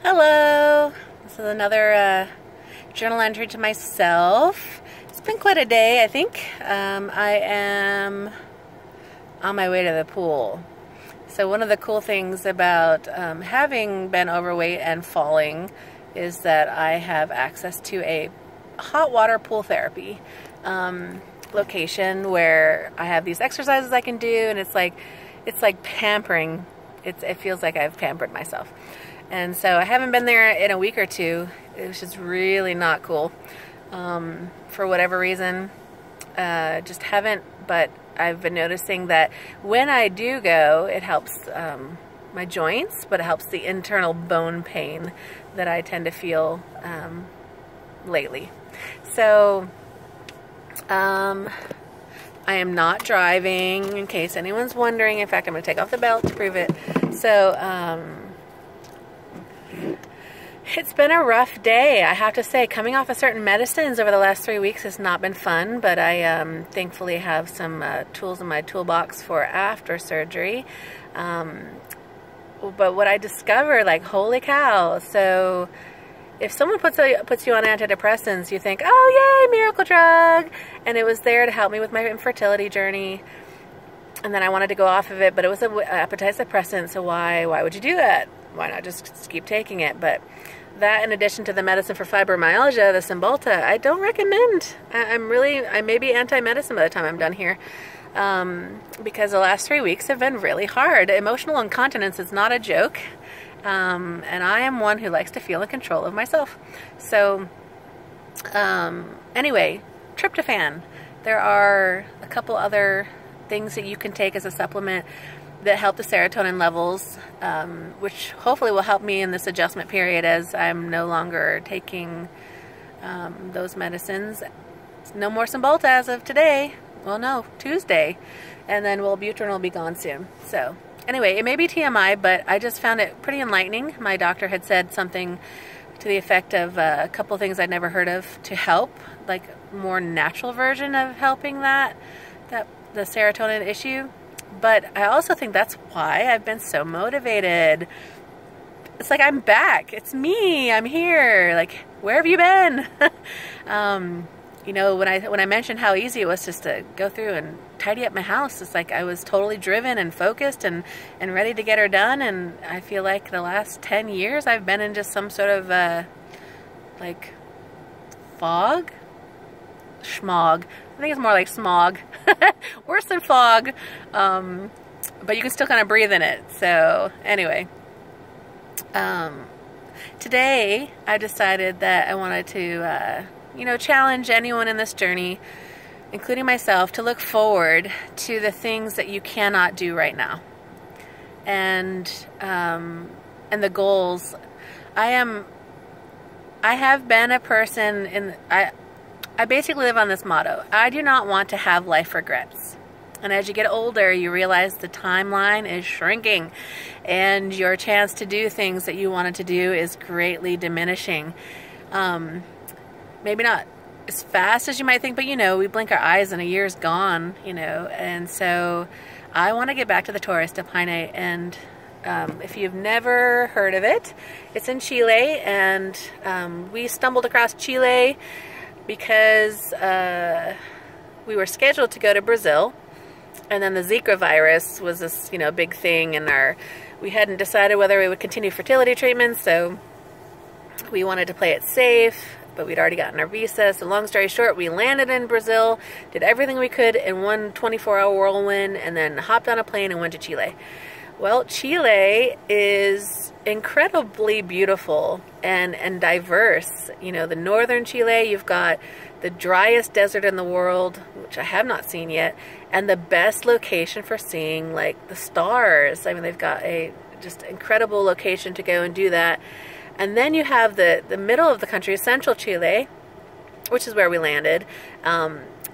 Hello! This is another journal entry to myself. It's been quite a day, I think. I am on my way to the pool. So one of the cool things about having been overweight and falling is that I have access to a hot water pool therapy location where I have these exercises I can do, and it's like pampering. It feels like I've pampered myself. And so I haven't been there in a week or two. It was just really not cool. For whatever reason, just haven't, but I've been noticing that when I do go, it helps my joints, but it helps the internal bone pain that I tend to feel lately. So I am not driving, in case anyone's wondering. In fact, I'm going to take off the belt to prove it. So it's been a rough day, I have to say. Coming off of certain medicines over the last 3 weeks has not been fun, but I thankfully have some tools in my toolbox for after surgery. But what I discovered, like, holy cow. So if someone puts you on antidepressants, you think, oh yay, miracle drug, and it was there to help me with my infertility journey, and then I wanted to go off of it, but it was an appetite suppressant, so why would you do that? Why not just keep taking it? But that, in addition to the medicine for fibromyalgia, the Cymbalta, I don't recommend. I may be anti-medicine by the time I'm done here, because the last 3 weeks have been really hard. Emotional incontinence is not a joke, and I am one who likes to feel in control of myself. So anyway, tryptophan. There are a couple other things that you can take as a supplement that help the serotonin levels, which hopefully will help me in this adjustment period as I'm no longer taking those medicines. No more Cymbalta as of today. Well, no, Tuesday. And then Wellbutrin will be gone soon. So anyway, it may be TMI, but I just found it pretty enlightening. My doctor had said something to the effect of a couple things I'd never heard of to help, like more natural version of helping the serotonin issue. But I also think that's why I've been so motivated. It's like I'm back. It's me. I'm here. Like, where have you been? You know, when I mentioned how easy it was just to go through and tidy up my house, it's like I was totally driven and focused and ready to get her done. And I feel like the last 10 years I've been in just some sort of like fog? Schmog. I think it's more like smog. Worse than fog. But you can still kind of breathe in it. So anyway, today I decided that I wanted to, you know, challenge anyone in this journey, including myself, to look forward to the things that you cannot do right now, and the goals. I have been a person I basically live on this motto: I do not want to have life regrets. And as you get older, you realize the timeline is shrinking, and your chance to do things that you wanted to do is greatly diminishing. Maybe not as fast as you might think, but you know, we blink our eyes and a year's gone, you know. And so I want to get back to the Torres del Paine, and if you've never heard of it, it's in Chile, and we stumbled across Chile because we were scheduled to go to Brazil, and then the Zika virus was this, you know, big thing, and we hadn't decided whether we would continue fertility treatments, so we wanted to play it safe, but we'd already gotten our visa. So long story short, we landed in Brazil, did everything we could in one 24-hour whirlwind, and then hopped on a plane and went to Chile. Well, Chile is incredibly beautiful and diverse. You know, the northern Chile, you've got the driest desert in the world, which I have not seen yet, and the best location for seeing, like, the stars. I mean, they've got a just incredible location to go and do that. And then you have the middle of the country, central Chile, which is where we landed.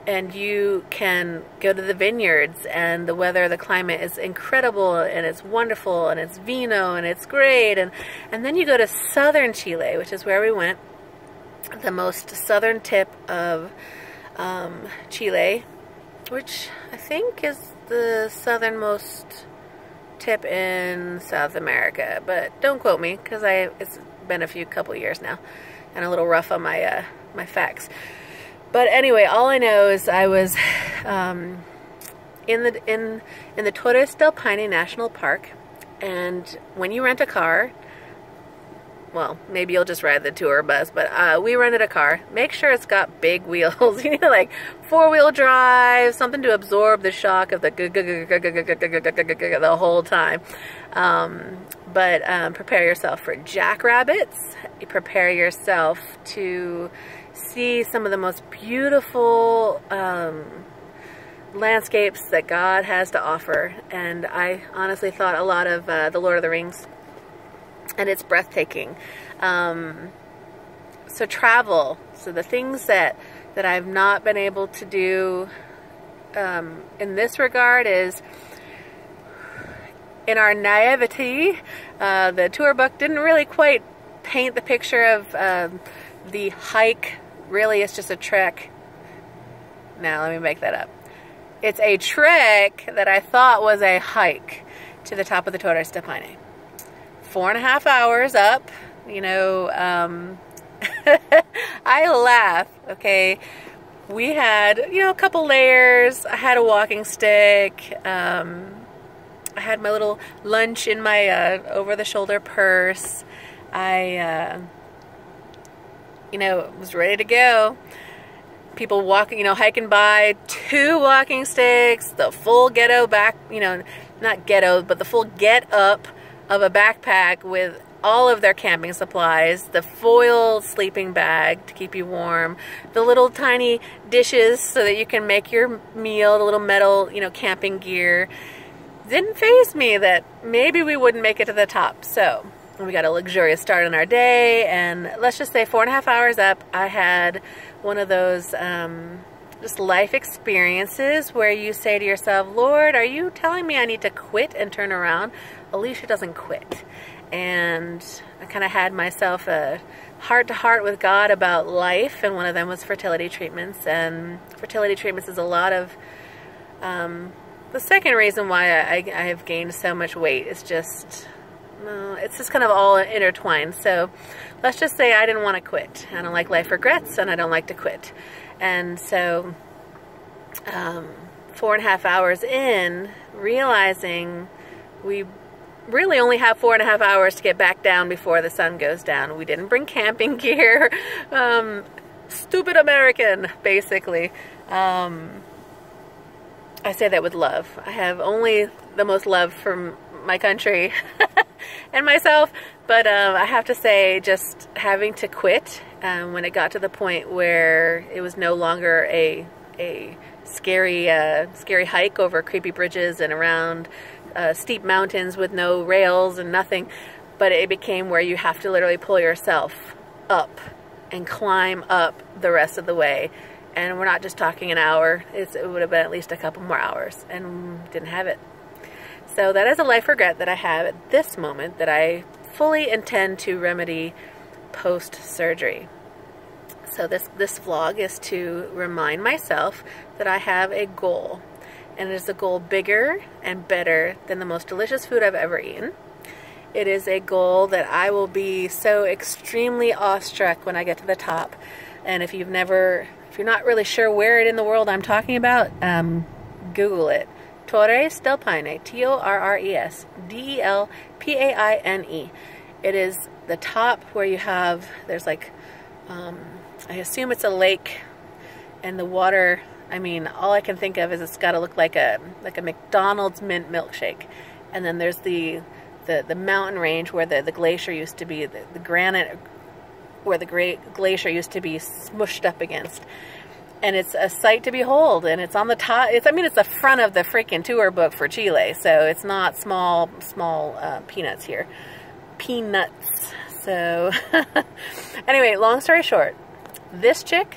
And you can go to the vineyards, and the weather, the climate is incredible, and it's wonderful, and it's vino, and it's great. And then you go to southern Chile, which is where we went, the most southern tip of Chile, which I think is the southernmost tip in South America, but don't quote me, because it's been a couple years now, and a little rough on my my facts. But anyway, all I know is I was in the Torres del Paine National Park, and when you rent a car, well, maybe you'll just ride the tour bus, but we rented a car. Make sure it's got big wheels, you know, like 4-wheel drive, something to absorb the shock of the whole time. But prepare yourself for jackrabbits. Prepare yourself to see some of the most beautiful landscapes that God has to offer. And I honestly thought a lot of The Lord of the Rings, and it's breathtaking. So travel. So the things that I've not been able to do in this regard is, in our naivety, the tour book didn't really quite paint the picture of the hike. Really, it's just a trek. Now, let me make that up. It's a trek that I thought was a hike to the top of the Torres del Paine. 4.5 hours up, you know. I laugh, okay. We had, you know, a couple layers. I had a walking stick. I had my little lunch in my over-the-shoulder purse. I, you know, was ready to go. People walking, you know, hiking by, 2 walking sticks, the full ghetto back, you know, not ghetto, but the full get up of a backpack with all of their camping supplies, the foil sleeping bag to keep you warm, the little tiny dishes so that you can make your meal, the little metal, you know, camping gear. Didn't faze me that maybe we wouldn't make it to the top. So we got a luxurious start on our day, and let's just say 4.5 hours up, I had one of those just life experiences where you say to yourself, Lord, are you telling me I need to quit and turn around? Alicia doesn't quit. And I kind of had myself a heart-to-heart with God about life, and one of them was fertility treatments. And fertility treatments is a lot of the second reason why I have gained so much weight. Is just it's just kind of all intertwined. So let's just say I didn't want to quit. I don't like life regrets, and I don't like to quit. And so 4.5 hours in, realizing we really only have 4.5 hours to get back down before the sun goes down. We didn't bring camping gear. Stupid American, basically. I say that with love. I have only the most love for my country and myself, but I have to say, just having to quit when it got to the point where it was no longer a scary hike over creepy bridges and around steep mountains with no rails and nothing, but it became where you have to literally pull yourself up and climb up the rest of the way. And we're not just talking an hour. It would have been at least a couple more hours, and didn't have it. So that is a life regret that I have at this moment that I fully intend to remedy post-surgery. So this vlog is to remind myself that I have a goal. And it is a goal bigger and better than the most delicious food I've ever eaten. It is a goal that I will be so extremely awestruck when I get to the top. And if you're not really sure where in the world I'm talking about, Google it. Torres del Paine, Torres del Paine. It is the top where you have, there's like, I assume it's a lake, and the water, I mean, all I can think of is it's got to look like a McDonald's mint milkshake. And then there's the mountain range where the glacier used to be, the granite where the great glacier used to be smushed up against. And it's a sight to behold, and it's on the top. I mean, it's the front of the freaking tour book for Chile, so it's not small peanuts here. Peanuts. So, anyway, long story short, this chick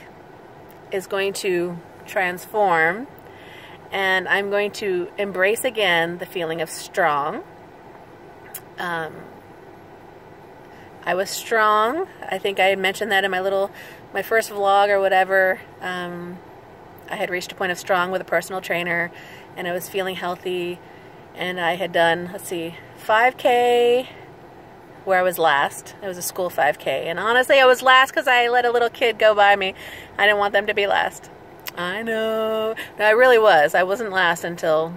is going to transform, and I'm going to embrace again the feeling of strong. I was strong. I think I had mentioned that in my first vlog or whatever. I had reached a point of strong with a personal trainer, and I was feeling healthy, and I had done, let's see, 5K, where I was last. It was a school 5K, and honestly I was last because I let a little kid go by me. I didn't want them to be last. I know. No, I really was. I wasn't last until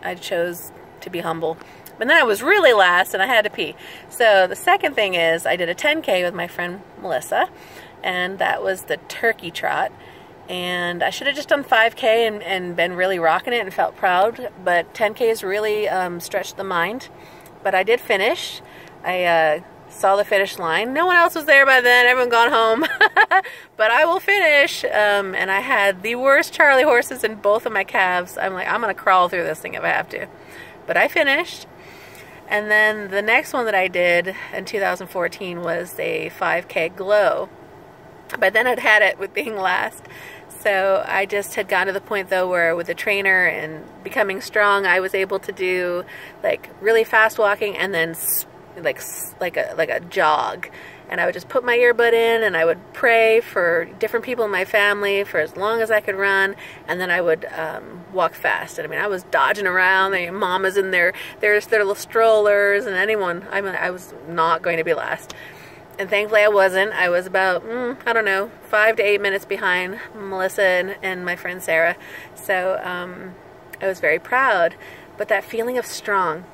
I chose to be humble. But then I was really last and I had to pee. So the second thing is I did a 10K with my friend Melissa, and that was the turkey trot. And I should have just done 5K and been really rocking it and felt proud, but 10Ks really stretched the mind. But I did finish. I saw the finish line. No one else was there by then. Everyone gone home. But I will finish. And I had the worst Charlie horses in both of my calves. I'm like, I'm going to crawl through this thing if I have to. But I finished. And then the next one that I did in 2014 was a 5K glow. But then I'd had it with being last. So I just had gotten to the point though where with the trainer and becoming strong, I was able to do like really fast walking and then like a jog. And I would just put my earbud in and I would pray for different people in my family for as long as I could run, and then I would walk fast. And I mean, I was dodging around. The mamas in their little strollers, and anyone. I mean, I was not going to be last. And thankfully I wasn't. I was about, I don't know, 5 to 8 minutes behind Melissa and my friend Sarah. So I was very proud. But that feeling of strong,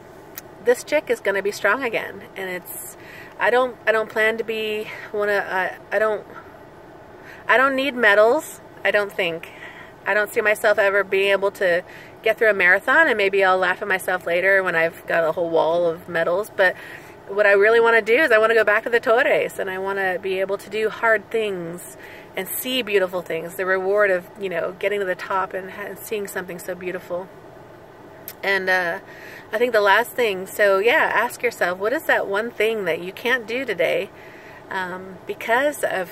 this chick is going to be strong again. And it's, I don't plan to be one of, I don't need medals, I don't think. I don't see myself ever being able to get through a marathon, and maybe I'll laugh at myself later when I've got a whole wall of medals. But what I really want to do is I want to go back to the Torres, and I want to be able to do hard things and see beautiful things. The reward of, you know, getting to the top and seeing something so beautiful. And I think the last thing, so yeah, ask yourself, what is that one thing that you can't do today because of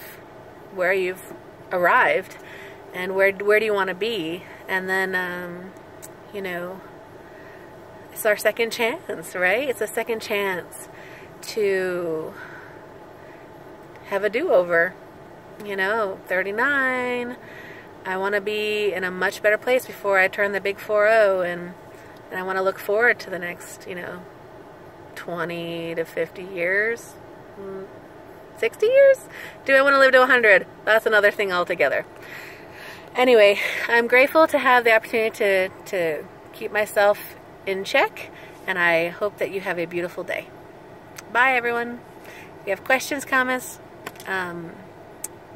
where you've arrived, and where do you want to be? And then, you know, it's our second chance, right? It's a second chance to have a do-over. You know, 39, I want to be in a much better place before I turn the big 4-0, and I want to look forward to the next, you know, 20 to 50 years, 60 years? Do I want to live to 100? That's another thing altogether. Anyway, I'm grateful to have the opportunity to keep myself in check, and I hope that you have a beautiful day. Bye, everyone. If you have questions, comments,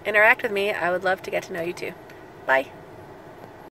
interact with me. I would love to get to know you too. Bye.